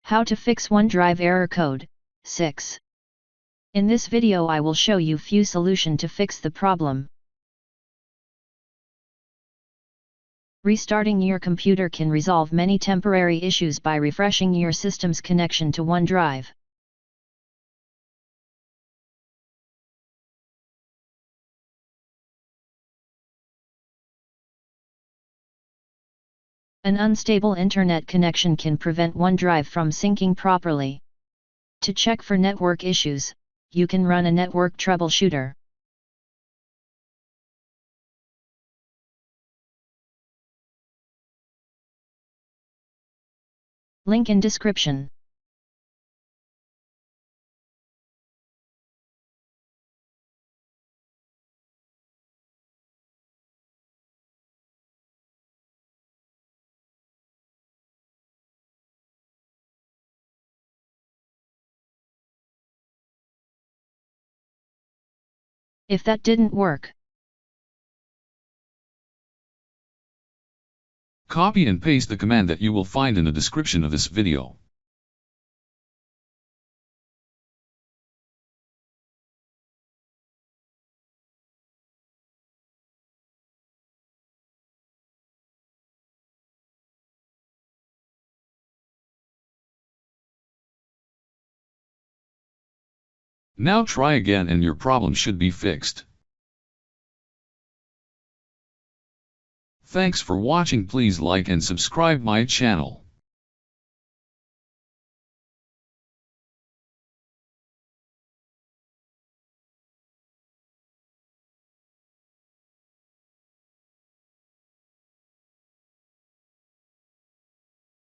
How to fix OneDrive error code 6. In this video I will show you few solution to fix the problem. Restarting your computer can resolve many temporary issues by refreshing your system's connection to OneDrive. An unstable internet connection can prevent OneDrive from syncing properly. To check for network issues, you can run a network troubleshooter. Link in description. If that didn't work, copy and paste the command that you will find in the description of this video. Now try again and your problem should be fixed. Thanks for watching. Please like and subscribe my channel.